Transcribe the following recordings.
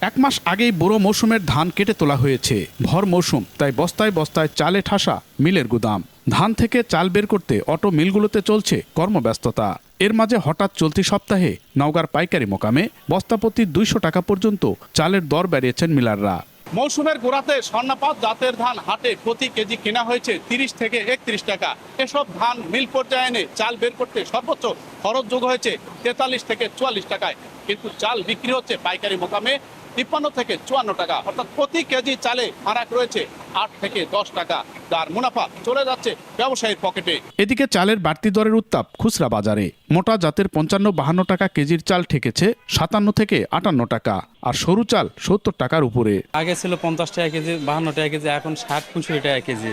এক মাস আগেই বুড়ো মৌসুমের ধান কেটে তোলা হয়েছে। ভর মৌসুম, তাই বস্তায় বস্তায় চালে ঠাসা মিলের গুদাম। ধান থেকে চাল বের করতে অটো মিলগুলোতে চলছে কর্মব্যস্ততা। এর মাঝে হঠাৎ চলতি সপ্তাহে নওগাঁর পাইকারি মোকামে বস্তাপ্রতি 200 টাকা পর্যন্ত চালের দর বাড়িয়েছেন মিলাররা। মৌসুমের গোড়াতে স্বর্ণপাত জাতের ধান হাটে প্রতি কেজি কেনা হয়েছে 30 থেকে 31 টাকা। এসব ধান মিল পর্যায়ে এনে চাল বের করতে সর্বোচ্চ খরচ যোগ হয়েছে 43 থেকে 44 টাকায়। কিন্তু চাল বিক্রি হচ্ছে পাইকারি মোকামে 53 থেকে 54 টাকা, অর্থাৎ প্রতি কেজি চালে ফারাক রয়েছে 8 থেকে 10 টাকা, যার মুনাফা চলে যাচ্ছে ব্যবসায়ীর পকেটে। এদিকে চালের বাড়তি দরের উত্তাপ খুচরা বাজারে। মোটা জাতের 55-52 টাকা কেজির চাল ঠেকেছে 57 থেকে 58 টাকা, আর সরু চাল 70 টাকার উপরে। আগে ছিল 50 টাকা কেজি, 52 টাকা কেজি, এখন 60-65 টাকা কেজি।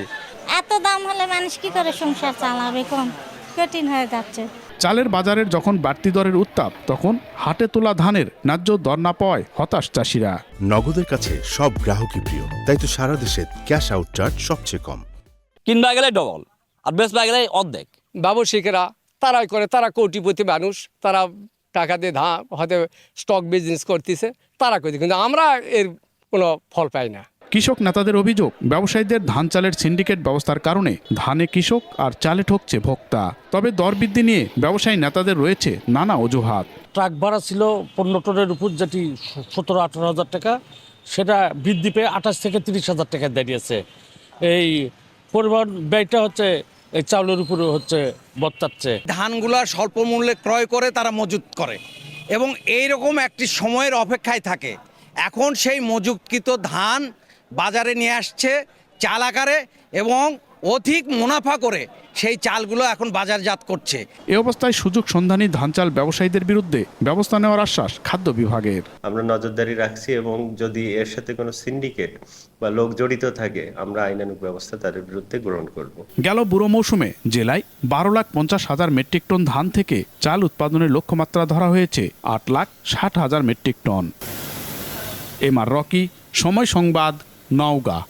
এত দাম হলে মানুষ কি করে সংসার চালাবে? কঠিন হয়ে যাচ্ছে। চালের বাজারের যখন বাড়তি দরের উত্তাপ, তখন হাটে তোলা ধানের ন্যায্য দর না পাওয়ায় হতাশ চাষিরা। নগদের কাছে সব গ্রাহকই প্রিয়, তাই তো সারা দেশে ক্যাশ আউট চার্জ সবচেয়ে কম। কিনবা গেলে ডবল আর বেচবা গেলে অর্ধেক। ব্যবসায়িকরা তারাই করে, তারা কোটিপতি মানুষ, তারা টাকা দিয়ে হয়তো স্টক বিজনেস করতেছে, তারা করে, কিন্তু আমরা এর কোনো ফল পাই না। কৃষক নেতাদের অভিযোগ, ব্যবসায়ীদের ধান চালের সিন্ডিকেট ব্যবস্থার কারণে ধানে কৃষক আর চালে ঠকছে ভোক্তা। তবে দর বৃদ্ধি নিয়ে ব্যবসায়ী নেতাদের রয়েছে নানা অজুহাত। ট্রাক ভাড়া ছিল 15 টনের উপর, যেটি 17-18 হাজার টাকা, সেটা বৃদ্ধি পেয়ে 28 থেকে 30 হাজার টাকা দাঁড়িয়েছে। এই পরিবহন ব্যয়টা হচ্ছে এই চাউলের উপরে হচ্ছে বর্তাচ্ছে। ধানগুলা স্বল্প মূল্যে ক্রয় করে তারা মজুত করে এবং এইরকম একটি সময়ের অপেক্ষায় থাকে। এখন সেই মজুতকৃত ধান বাজারে নিয়ে আসছে চাল আকারে এবং অধিক মুনাফা করে সেই চালগুলো এখন বাজারজাত করছে। এ অবস্থায় সুযোগ সন্ধানী ধান চাল ব্যবসায়ীদের বিরুদ্ধে ব্যবস্থা নেওয়ার আশ্বাস খাদ্য বিভাগের। আমরা নজরদারি রাখছি এবং যদি এর সাথে কোনো সিন্ডিকেট বা লোক জড়িত থাকে, আমরা আইনানুগ ব্যবস্থা তাদের বিরুদ্ধে গ্রহণ করব। গেল বুড়ো মৌসুমে জেলায় 12,50,000 মেট্রিক টন ধান থেকে চাল উৎপাদনের লক্ষ্যমাত্রা ধরা হয়েছে 8,60,000 metric ton. M R Rocky, সময় সংবাদ, নওগাঁ।